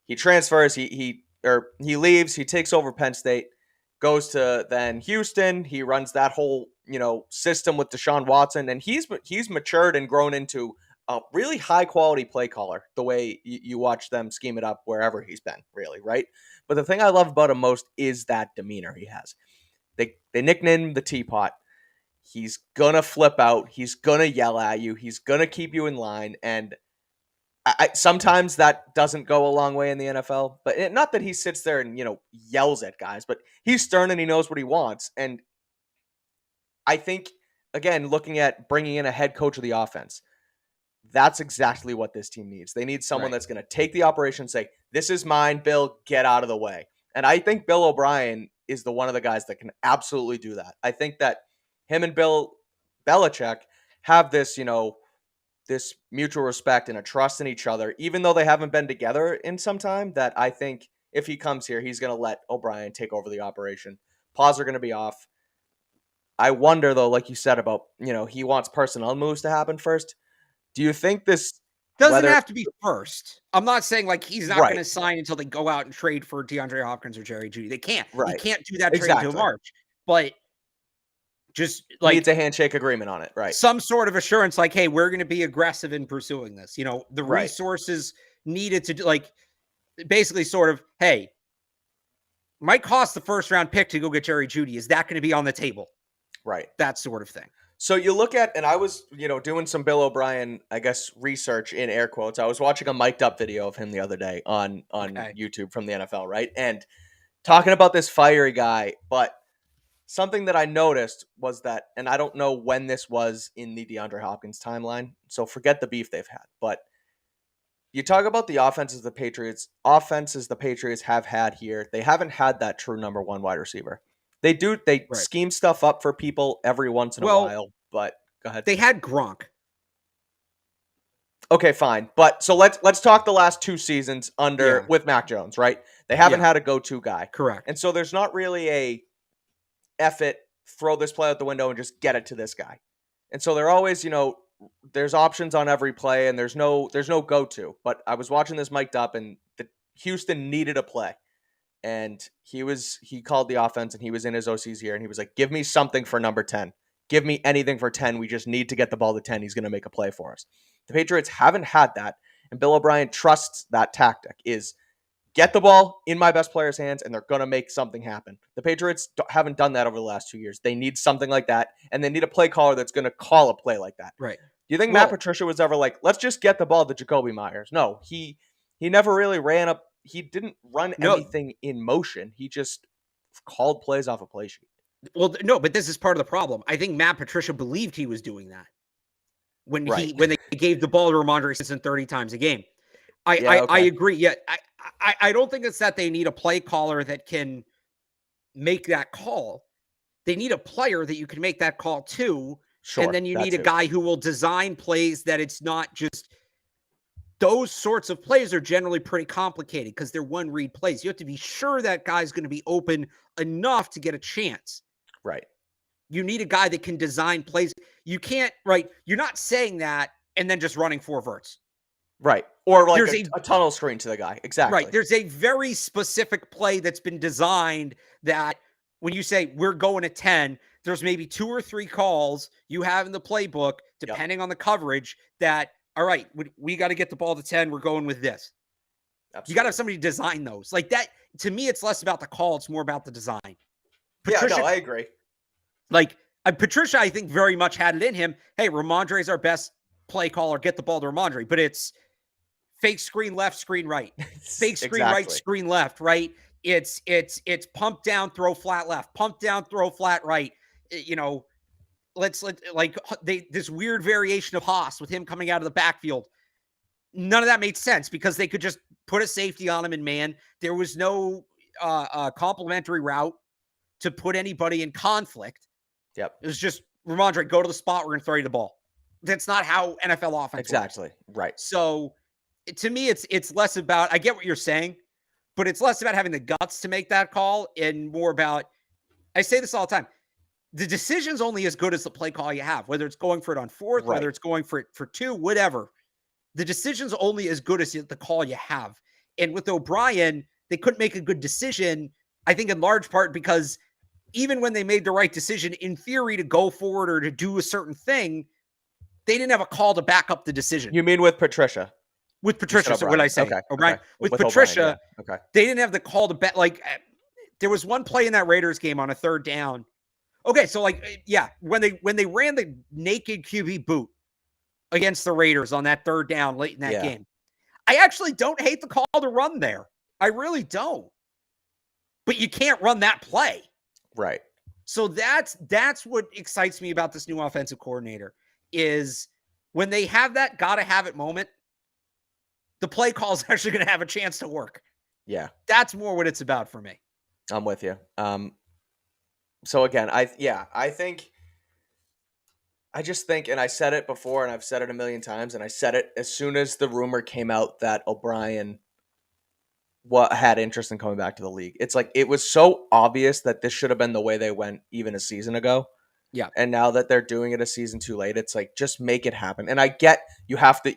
He transfers. He leaves. He takes over Penn State. Goes to then Houston. He runs that whole, system with Deshaun Watson. And he's matured and grown into a really high quality play caller, the way you watch them scheme it up wherever he's been, really, right? But the thing I love about him most is that demeanor he has. They nicknamed him the Teapot. He's going to flip out. He's going to yell at you. He's going to keep you in line. And sometimes that doesn't go a long way in the NFL, but not that he sits there and, yells at guys, but he's stern and he knows what he wants. And I think, again, looking at bringing in a head coach of the offense, that's exactly what this team needs. They need someone that's going to take the operation and say, this is mine, Bill, get out of the way. And I think Bill O'Brien is one of the guys that can absolutely do that. I think that him and Bill Belichick have this, this mutual respect and a trust in each other, even though they haven't been together in some time, that I think if he comes here, he's going to let O'Brien take over the operation. Paws are going to be off. I wonder, though, like you said about, he wants personnel moves to happen first. Do you think this doesn't have to be first? I'm not saying like he's not going to sign until they go out and trade for DeAndre Hopkins or Jerry Jeudy. They can't. He can't do that trade until March. But just like needs a handshake agreement on it, right? some sort of assurance, like, hey, we're going to be aggressive in pursuing this. You know, the Right. resources needed to like basically sort of, hey, might cost the first round pick to go get Jerry Jeudy. Is that going to be on the table? Right. That sort of thing. So you look at, and I was, doing some Bill O'Brien, I guess, research in air quotes. I was watching a mic'd up video of him the other day on Okay. YouTube from the NFL, right? And talking about this fiery guy, but something that I noticed was that, and I don't know when this was in the DeAndre Hopkins timeline, so forget the beef they've had, but you talk about the offenses the Patriots have had here. They haven't had that true number one wide receiver. They Right. scheme stuff up for people every once in a while, but go ahead. They had Gronk. Okay, fine. But so let's talk the last 2 seasons with Mac Jones, right? They haven't had a go-to guy. Correct. And so there's not really a throw this play out the window and just get it to this guy. And so they're always, there's options on every play and there's no go-to. But I was watching this mic'd up and Houston needed a play. And he called the offense and he was in his OC's here and he was like, give me something for number 10. Give me anything for 10. We just need to get the ball to 10. He's going to make a play for us. The Patriots haven't had that. And Bill O'Brien trusts that tactic is get the ball in my best player's hands and they're going to make something happen. The Patriots haven't done that over the last 2 years. They need something like that. And they need a play caller that's going to call a play like that. Right. Do you think Matt Patricia was ever like, let's just get the ball to Jacoby Myers? No, he never really ran up. He didn't run anything in motion. He just called plays off a play sheet. Well, no, but this is part of the problem. I think Matt Patricia believed he was doing that when they gave the ball to Ramondre Stevenson 30 times a game. I agree. Yeah, I don't think it's that they need a play caller that can make that call. They need a player that you can make that call to, and then you need a guy who will design plays that it's not just. Those sorts of plays are generally pretty complicated because they're one-read plays. You have to be sure that guy's going to be open enough to get a chance. Right. You need a guy that can design plays. You can't, right? You're not saying that and then just running 4 verts. Right. Or like a tunnel screen to the guy. Exactly. Right. There's a very specific play that's been designed that when you say we're going to 10, there's maybe 2 or 3 calls you have in the playbook, depending on the coverage, that all right, we got to get the ball to 10. We're going with this. Absolutely. You got to have somebody design those. Like that, to me, it's less about the call. It's more about the design. Patricia, I agree. Like Patricia, I think very much had it in him. Hey, Ramondre is our best play caller. Get the ball to Ramondre. But it's fake screen left, screen right. Fake screen right, screen left, right? It's pump down, throw flat left. Pump down, throw flat right. Let's this weird variation of Haas with him coming out of the backfield. None of that made sense because they could just put a safety on him and man. There was no complementary route to put anybody in conflict. Yep. It was just Ramondre, go to the spot. We're going to throw you the ball. That's not how NFL offense exactly works. Right. So to me, it's less about. I get what you're saying, but it's less about having the guts to make that call and more about. I say this all the time. The decision's only as good as the play call you have, whether it's going for it on 4th, whether it's going for it for 2, whatever. The decision's only as good as the call you have. And with O'Brien, they couldn't make a good decision, I think in large part because even when they made the right decision, in theory, to go forward or to do a certain thing, they didn't have a call to back up the decision. You mean with Patricia? With Patricia, so what I say. Okay. O'Brien. Okay. With Patricia, okay. They didn't have the call to bet. Like, there was one play in that Raiders game on a 3rd down. Okay, so when they ran the naked QB boot against the Raiders on that 3rd down late in that game, I actually don't hate the call to run there. I really don't. But you can't run that play. Right. So that's what excites me about this new offensive coordinator is when they have that gotta have it moment, the play call is actually going to have a chance to work. Yeah. That's more what it's about for me. I'm with you. So again, I just think, and I said it before, and I've said it a million times, and I said it as soon as the rumor came out that O'Brien had interest in coming back to the league. It's like, it was so obvious that this should have been the way they went even a season ago. Yeah. And now that they're doing it a season too late, it's like, just make it happen. And I get you have to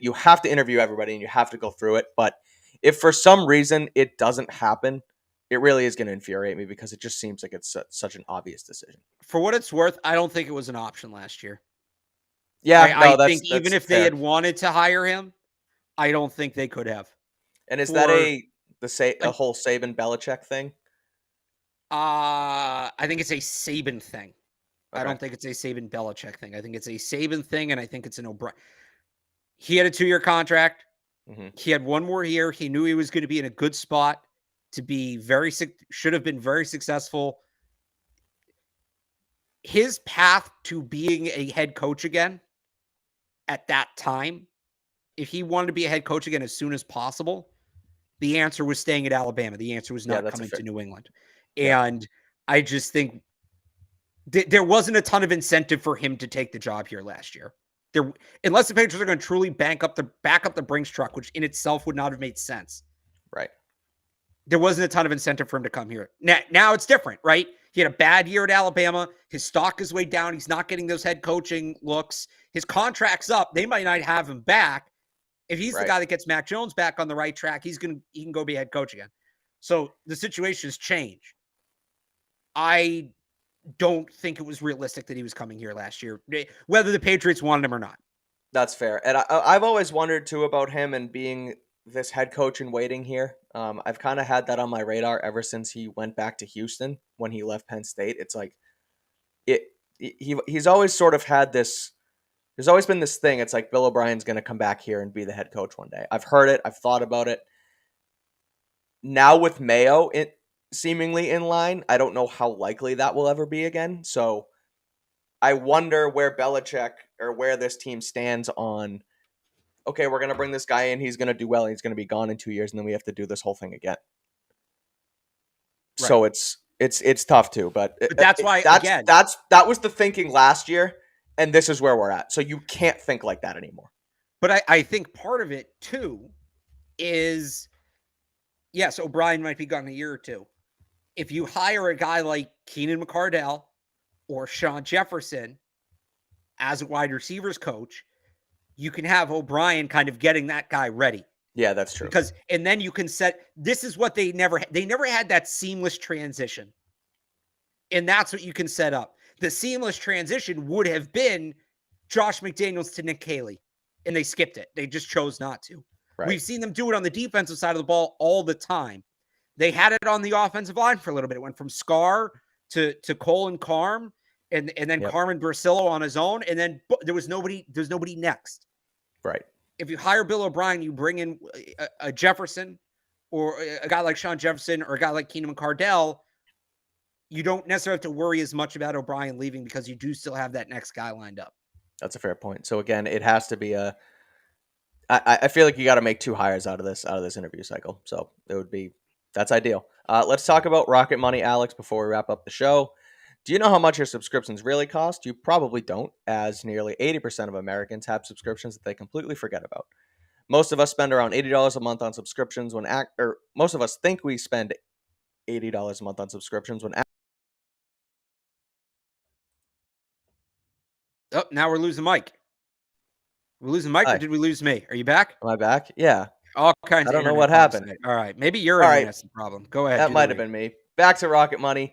interview everybody and you have to go through it. But if for some reason it doesn't happen, it really is going to infuriate me because it just seems like it's such an obvious decision. For what it's worth, I don't think it was an option last year. Yeah, I no, think even if they fair. had wanted to hire him, I don't think they could have. And is that a whole Saban Belichick thing? I think it's a Saban thing. Okay. I don't think it's a Saban Belichick thing. I think it's a Saban thing, and I think it's an O'Brien. He had a 2-year contract. Mm-hmm. He had one more year. He knew he was going to be in a good spot to be should have been very successful. His path to being a head coach again at that time, if he wanted to be a head coach again as soon as possible, the answer was staying at Alabama. The answer was not coming to New England. And I just think there wasn't a ton of incentive for him to take the job here last year. Unless the Patriots are going to truly back up the Brinks truck, which in itself would not have made sense. Right. There wasn't a ton of incentive for him to come here. Now it's different, right? He had a bad year at Alabama. His stock is way down. He's not getting those head coaching looks. His contract's up. They might not have him back. If he's the guy that gets Mac Jones back on the right track, he can go be head coach again. So the situation has changed. I don't think it was realistic that he was coming here last year, whether the Patriots wanted him or not. That's fair. And I've always wondered too about him and being this head coach in waiting here. I've kind of had that on my radar ever since he went back to Houston when he left Penn State. It's like he's always sort of had this. There's always been this thing. It's like Bill O'Brien's going to come back here and be the head coach one day. I've heard it. I've thought about it. Now with Mayo seemingly in line, I don't know how likely that will ever be again. So I wonder where Belichick or where this team stands on, okay, we're going to bring this guy in. He's going to do well. He's going to be gone in 2 years. And then we have to do this whole thing again. Right. So it's tough too, but that's why that was the thinking last year. And this is where we're at. So you can't think like that anymore. But I think part of it, too, is, yes, O'Brien might be gone a year or two. If you hire a guy like Keenan McCardell or Sean Jefferson as a wide receivers coach, you can have O'Brien kind of getting that guy ready. Yeah, that's true. And then you can this is what they never had that seamless transition. And that's what you can set up. The seamless transition would have been Josh McDaniels to Nick Caley, and they skipped it. They just chose not to. Right. We've seen them do it on the defensive side of the ball all the time. They had it on the offensive line for a little bit. It went from Scar to Cole and Carm, and then Carmen Brasillo on his own, and then there's nobody next. Right. If you hire Bill O'Brien, you bring in a Jefferson or a guy like Sean Jefferson or a guy like Keenan McCardell, you don't necessarily have to worry as much about O'Brien leaving because you do still have that next guy lined up. That's a fair point. So again, it has to be I feel like you got to make 2 hires out of this interview cycle. So that's ideal. Let's talk about Rocket Money, Alex, before we wrap up the show. Do you know how much your subscriptions really cost? You probably don't, as nearly 80% of Americans have subscriptions that they completely forget about. Most of us spend around $80 a month on subscriptions most of us think we spend $80 a month on subscriptions when Oh, now we're losing Mike. We're losing Mike, or did we lose me? Are you back? Am I back? Yeah. All kinds. I don't know what happened. All right, maybe your internet's the problem. Go ahead. That might have been me. Back to Rocket Money.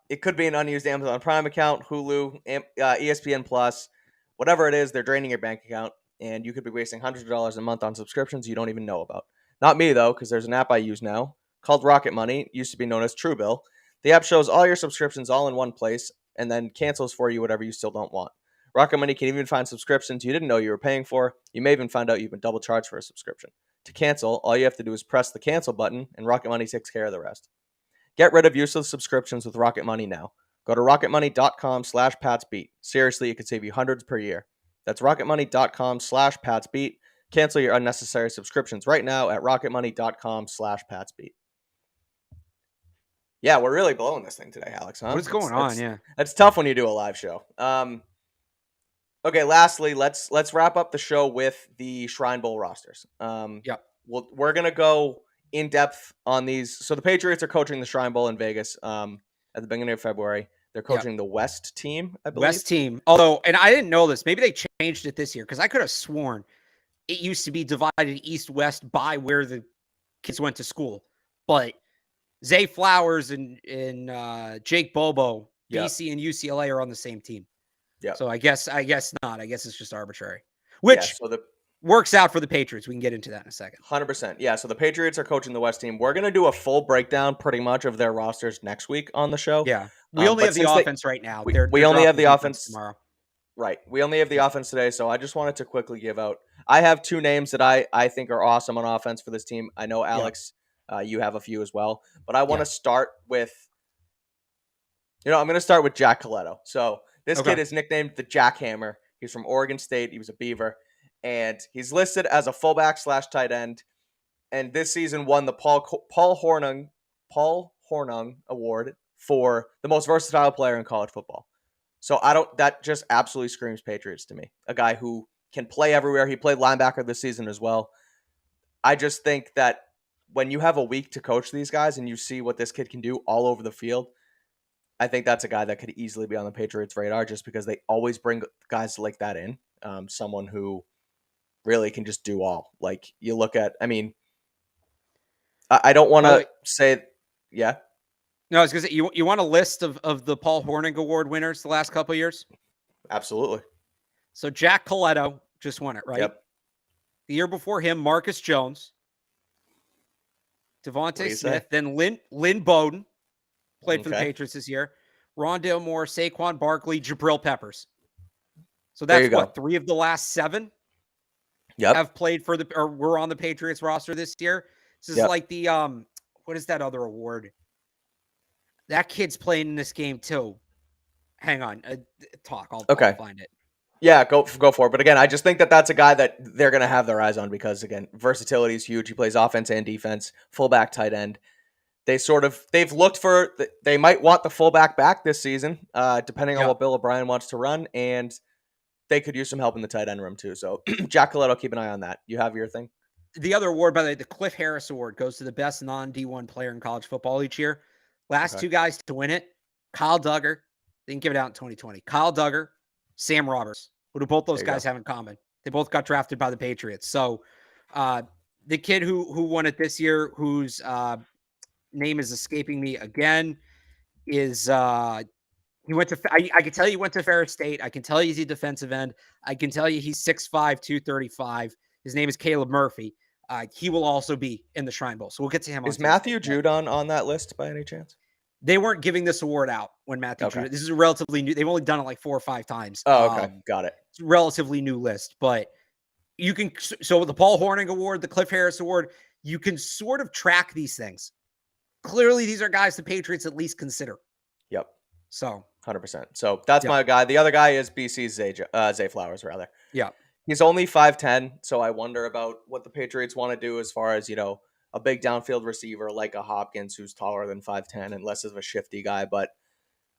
It could be an unused Amazon Prime account, Hulu, ESPN Plus, whatever it is. They're draining your bank account, and you could be wasting hundreds of dollars a month on subscriptions you don't even know about. Not me though, because there's an app I use now called Rocket Money. It used to be known as Truebill. The app shows all your subscriptions all in one place, and then cancels for you whatever you still don't want. Rocket Money can even find subscriptions you didn't know you were paying for. You may even find out you've been double charged for a subscription. To cancel, all you have to do is press the cancel button, and Rocket Money takes care of the rest. Get rid of useless subscriptions with Rocket Money now. Go to rocketmoney.com/PatsBeat. Seriously, it could save you hundreds per year. That's rocketmoney.com/PatsBeat. Cancel your unnecessary subscriptions right now at rocketmoney.com/PatsBeat. Yeah, we're really blowing this thing today, Alex, huh? What is going on? Yeah. It's tough when you do a live show. Okay, lastly, let's wrap up the show with the Shrine Bowl rosters. We're going to go in depth on these. So the Patriots are coaching the Shrine Bowl in Vegas at the beginning of February. They're coaching the West team, I believe. West team. Although, and I didn't know this. Maybe they changed it this year because I could have sworn it used to be divided east-west by where the kids went to school. But Zay Flowers and Jake Bobo, Yep. BC and UCLA are on the same team. Yep. So I guess not. I guess it's just arbitrary, Yeah, which so the works out for the Patriots. We can get into that in a second. 100%. Yeah, so the Patriots are coaching the West team. We're going to do a full breakdown pretty much of their rosters next week on the show. Yeah. We only But have the since offense right now. we They're only have dropping the defense offense tomorrow. Right. We only have the offense today, so I just wanted to quickly give out. I have two names that I think are awesome on offense for this team. I know, Alex, you have a few as well, but I want to start with, I'm going to start with Jack Coletto. So this kid is nicknamed the Jackhammer. He's from Oregon State. He was a Beaver, and he's listed as a fullback / tight end. And this season won the Paul Hornung Award for the most versatile player in college football. So that just absolutely screams Patriots to me. A guy who can play everywhere. He played linebacker this season as well. I just think that when you have a week to coach these guys and you see what this kid can do all over the field, I think that's a guy that could easily be on the Patriots' radar just because they always bring guys like that in. Someone who really can just do all. Like you look at, I don't want to say, yeah. No, I was going to say, you want a list of the Paul Hornung Award winners the last couple of years? Absolutely. So Jack Coletto just won it, right? Yep. The year before him, Marcus Jones, Devontae Smith, then Lynn Bowden played for the Patriots this year, Rondale Moore, Saquon Barkley, Jabril Peppers. So that's what, 3 of the last 7 have played for or were on the Patriots roster this year. This is like the, what is that other award? That kid's playing in this game too. Hang on. I'll find it. Yeah, go for it. But again, I just think that that's a guy that they're going to have their eyes on because, again, versatility is huge. He plays offense and defense, fullback, tight end. They've looked for, they might want the fullback back this season, depending on what Bill O'Brien wants to run, and they could use some help in the tight end room too. So, Jack Coletto, keep an eye on that. You have your thing? The other award, by the way, the Cliff Harris Award, goes to the best non-D1 player in college football each year. Last 2 guys to win it, Kyle Duggar. They didn't give it out in 2020. Kyle Duggar, Sam Roberts. What do both those guys have in common? They both got drafted by the Patriots. So the kid who won it this year, whose name is escaping me again, is he went to, I can tell you he went to Ferris State. I can tell you he's a defensive end. I can tell you he's 6'5", 235. His name is Caleb Murphy. He will also be in the Shrine Bowl. So we'll get to him. Is Matthew Judon on that list by any chance? They weren't giving this award out when Matthew Judon. This is a relatively new. They've only done it like 4 or 5 times. Oh, okay. Got it. It's a relatively new list, but you can. So the Paul Hornung Award, the Cliff Harris Award, you can sort of track these things. Clearly, these are guys the Patriots at least consider. Yep. So 100%. So that's my guy. The other guy is BC's Zay Flowers, rather. Yeah. He's only 5'10", so I wonder about what the Patriots want to do as far as, a big downfield receiver like a Hopkins who's taller than 5'10" and less of a shifty guy. But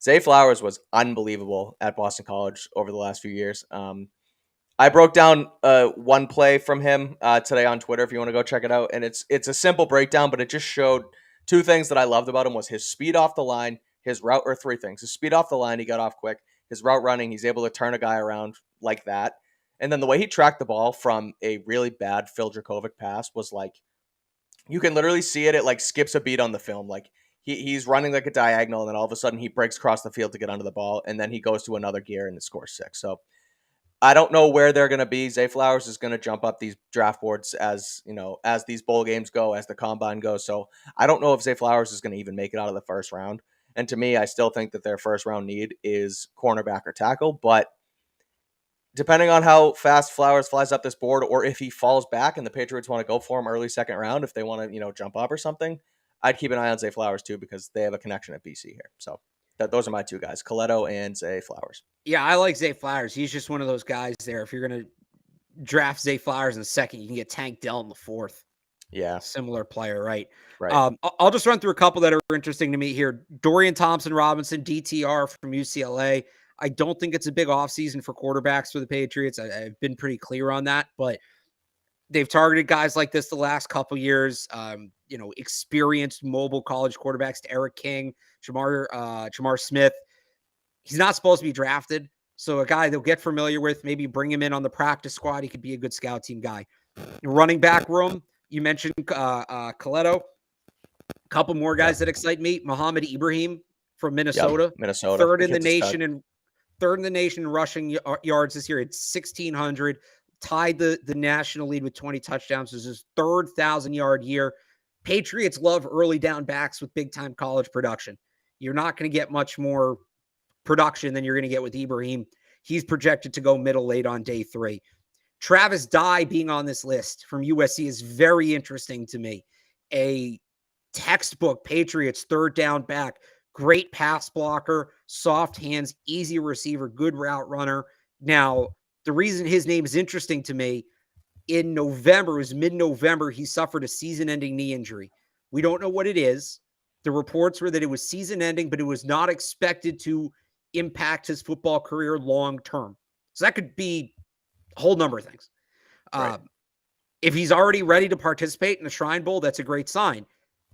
Zay Flowers was unbelievable at Boston College over the last few years. I broke down one play from him today on Twitter if you want to go check it out. And it's a simple breakdown, but it just showed 2 things that I loved about him was his speed off the line, his route, or 3 things. His speed off the line, he got off quick. His route running, he's able to turn a guy around like that. And then the way he tracked the ball from a really bad Phil Dracovic pass was like, you can literally see it. It like skips a beat on the film. Like he's running like a diagonal, and then all of a sudden he breaks across the field to get under the ball, and then he goes to another gear and it scores 6. So I don't know where they're going to be. Zay Flowers is going to jump up these draft boards as these bowl games go, as the combine goes. So I don't know if Zay Flowers is going to even make it out of the first round. And to me, I still think that their first round need is cornerback or tackle, but depending on how fast Flowers flies up this board, or if he falls back and the Patriots want to go for him early second round, if they want to, jump up or something, I'd keep an eye on Zay Flowers too, because they have a connection at BC here. So those are my 2 guys, Coletto and Zay Flowers. Yeah, I like Zay Flowers. He's just one of those guys there. If you're going to draft Zay Flowers in the second, you can get Tank Dell in the 4th. Yeah. Similar player, right? Right. I'll just run through a couple that are interesting to me here. Dorian Thompson-Robinson, DTR from UCLA. I don't think it's a big offseason for quarterbacks for the Patriots. I've been pretty clear on that, but they've targeted guys like this the last couple years. Experienced mobile college quarterbacks to Eric King, Jamar Smith. He's not supposed to be drafted, so a guy they'll get familiar with, maybe bring him in on the practice squad. He could be a good scout team guy. Running back room, you mentioned Coletto. A couple more guys that excite me. Muhammad Ibrahim from Minnesota. Yep, Minnesota. Third in the nation in rushing yards this year. It's 1,600. Tied the national lead with 20 touchdowns. This is his third 1,000-yard year. Patriots love early down backs with big-time college production. You're not going to get much more production than you're going to get with Ibrahim. He's projected to go middle late on day 3. Travis Dye being on this list from USC is very interesting to me. A textbook Patriots third down back, great pass blocker, soft hands, easy receiver, good route runner. Now, the reason his name is interesting to me, in November, it was mid-November, he suffered a season-ending knee injury. We don't know what it is. The reports were that it was season-ending, but it was not expected to impact his football career long-term. So that could be a whole number of things. Right. If he's already ready to participate in the Shrine Bowl, that's a great sign.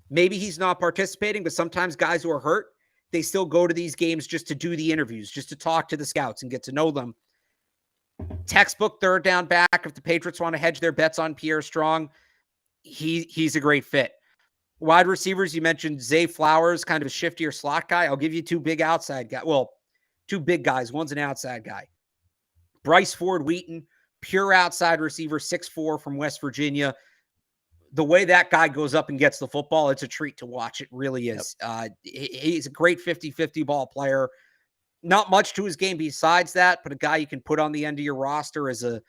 Maybe he's not participating, but sometimes guys who are hurt, they still go to these games just to do the interviews, just to talk to the scouts and get to know them. Textbook third down back. If the Patriots want to hedge their bets on Pierre Strong, he's a great fit. Wide receivers, you mentioned Zay Flowers, kind of a shiftier slot guy. I'll give you two big outside guys. Well, two big guys. One's an outside guy. Bryce Ford Wheaton, pure outside receiver, 6'4" from West Virginia. The way that guy goes up and gets the football, it's a treat to watch. It really is. Yep. He's a great 50-50 ball player. Not much to his game besides that, but a guy you can put on the end of your roster as a,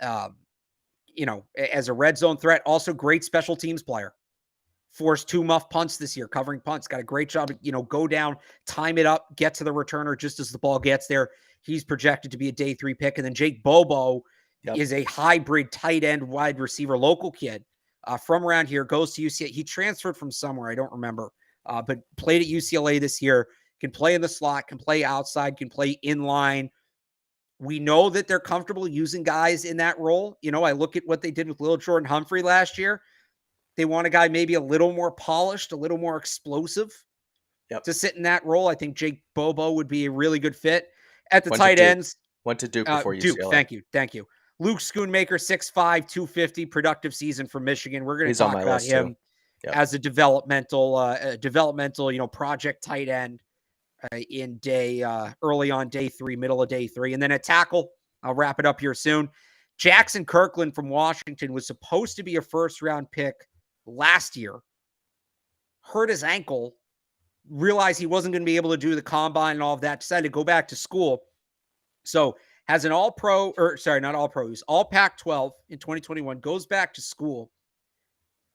as a red zone threat. Also, great special teams player. Forced 2 muff punts this year, covering punts. Got a great job. Go down, time it up, get to the returner just as the ball gets there. He's projected to be a day 3 pick. And then Jake Bobo is a hybrid tight end wide receiver, local kid from around here. Goes to UCLA. He transferred from somewhere, I don't remember, but played at UCLA this year. Can play in the slot, can play outside, can play inline. We know that they're comfortable using guys in that role. I look at what they did with Lil Jordan Humphrey last year. They want a guy maybe a little more polished, a little more explosive to sit in that role. I think Jake Bobo would be a really good fit. At the tight ends. Went to Duke before UCLA. Duke, thank you. Luke Schoonmaker, 6'5", 250, productive season for Michigan. We're going to talk about him as a developmental, project tight end. In early on day 3, middle of day 3. And then at tackle, I'll wrap it up here soon. Jackson Kirkland from Washington was supposed to be a first-round pick last year. Hurt his ankle, realized he wasn't going to be able to do the combine and all of that, decided to go back to school. So has an all-pro, not all-pro, he's all Pac-12 in 2021, goes back to school.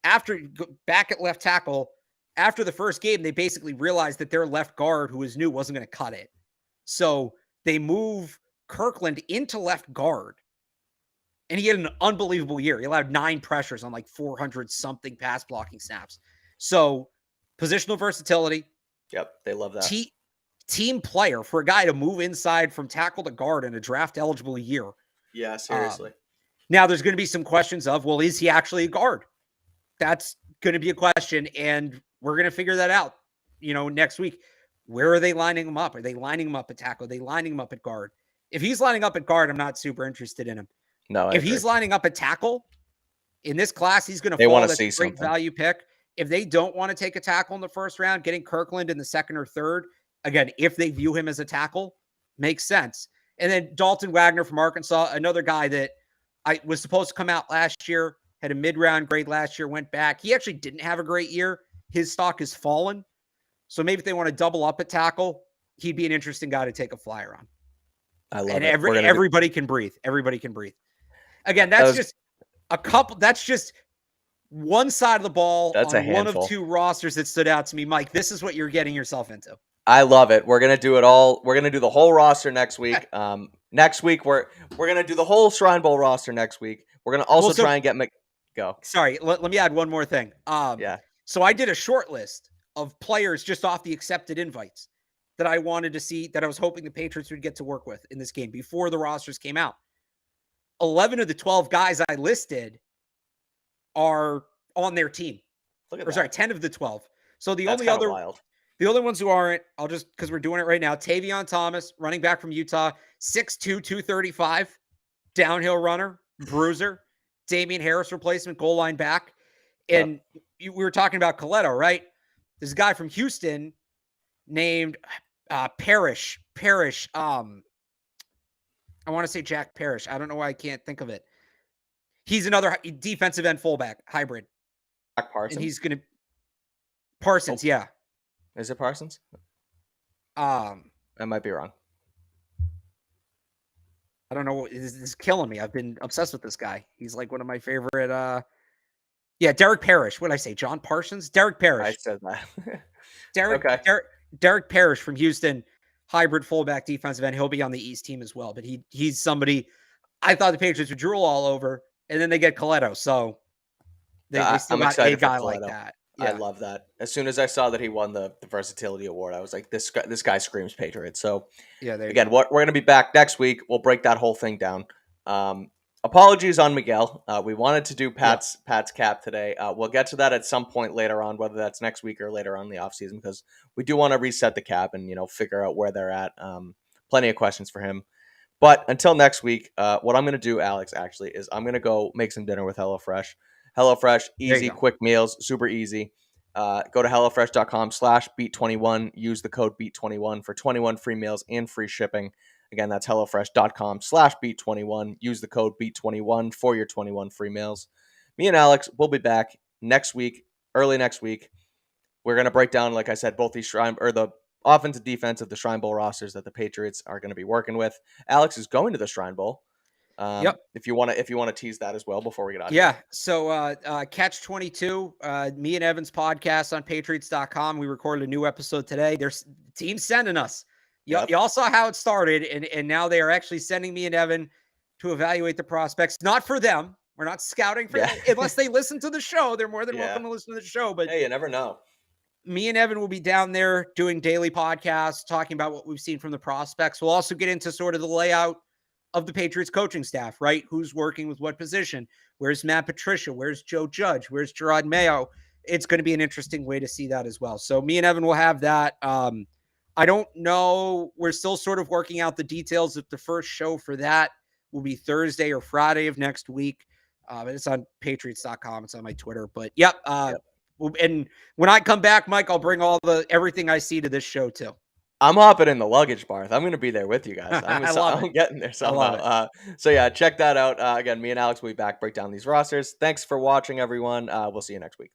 Back at left tackle, after the first game, they basically realized that their left guard, who was new, wasn't going to cut it. So they move Kirkland into left guard. And he had an unbelievable year. He allowed 9 pressures on 400-something pass blocking snaps. So positional versatility. Yep, they love that. Team player for a guy to move inside from tackle to guard in a draft-eligible year. Yeah, seriously. Now, there's going to be some questions of, well, is he actually a guard? That's going to be a question, and we're going to figure that out, next week. Where are they lining him up? Are they lining him up at tackle? Are they lining him up at guard? If he's lining up at guard, I'm not super interested in him. No, if he's lining up at tackle in this class, he's going to fall. That's a great value pick. If they don't want to take a tackle in the first round, getting Kirkland in the second or third, again, if they view him as a tackle, makes sense. And then Dalton Wagner from Arkansas, another guy that I was supposed to come out last year, had a mid-round grade last year, went back. He actually didn't have a great year. His stock has fallen. So maybe if they want to double up at tackle, he'd be an interesting guy to take a flyer on. I love it. And everybody can breathe. Everybody can breathe. Again, that's just one side of the ball on one of 2 rosters that stood out to me. Mike, this is what you're getting yourself into. I love it. We're going to do it all. We're going to do the whole roster next week. Next week, we're going to do the whole Shrine Bowl roster next week. We're going to also try and get go. Sorry, let me add one more thing. So I did a short list of players just off the accepted invites that I wanted to see, that I was hoping the Patriots would get to work with in this game before the rosters came out. 11 of the 12 guys I listed are on their team. Look at that. Sorry, 10 of the 12. So the That's only ones who aren't, I'll just, because we're doing it right now, Tavion Thomas, running back from Utah, 6'2", 235, downhill runner, bruiser. Damian Harris replacement, goal line back. And we were talking about Coletto, right? There's a guy from Houston named Parrish. I want to say Jack Parrish. I don't know why I can't think of it. He's another defensive end fullback hybrid. Jack Parsons? And he's going to Parsons, yeah. Is it Parsons? I might be wrong. I don't know. This is killing me. I've been obsessed with this guy. He's like one of my favorite. Derek Parrish. What did I say? John Parsons? Derek Parrish. I said that. Derek Parrish from Houston, hybrid fullback defensive end. He'll be on the East team as well. But he's somebody I thought the Patriots would drool all over, and then they get Coletto. So they still got a guy like that. Yeah. I love that. As soon as I saw that he won the versatility award, I was like, this guy screams Patriots. So again, we're going to be back next week. We'll break that whole thing down. Apologies on Miguel. We wanted to do Pat's cap today. We'll get to that at some point later on, whether that's next week or later on in the offseason, because we do want to reset the cap and, figure out where they're at. Plenty of questions for him. But until next week, what I'm going to do, Alex, actually, is I'm going to go make some dinner with HelloFresh. HelloFresh, easy, quick meals, super easy. Go to HelloFresh.com/beat21. Use the code beat21 for 21 free meals and free shipping. Again, that's HelloFresh.com/beat21. Use the code beat21 for your 21 free meals. Me and Alex will be back next week, early next week. We're going to break down, like I said, both these the offensive defense of the Shrine Bowl rosters that the Patriots are going to be working with. Alex is going to the Shrine Bowl. If you want to tease that as well before we get out. Yeah. So Catch 22, me and Evan's podcast on Patriots.com. We recorded a new episode today. There's teams sending us. Y'all saw how it started, and now they are actually sending me and Evan to evaluate the prospects. Not for them. We're not scouting for them. Unless they listen to the show. They're more than welcome to listen to the show. But hey, you never know. Me and Evan will be down there doing daily podcasts, talking about what we've seen from the prospects. We'll also get into sort of the layout of the Patriots coaching staff, right? Who's working with what position? Where's Matt Patricia? Where's Joe Judge? Where's Gerard Mayo? It's going to be an interesting way to see that as well. So me and Evan will have that. I don't know. We're still sort of working out the details of the first show for that will be Thursday or Friday of next week. It's on Patriots.com. It's on my Twitter. But and when I come back, Mike, I'll bring everything I see to this show too. I'm hopping in the luggage, Barth. I'm going to be there with you guys. I'm getting there somehow. So check that out. Again, me and Alex will be back, break down these rosters. Thanks for watching, everyone. We'll see you next week.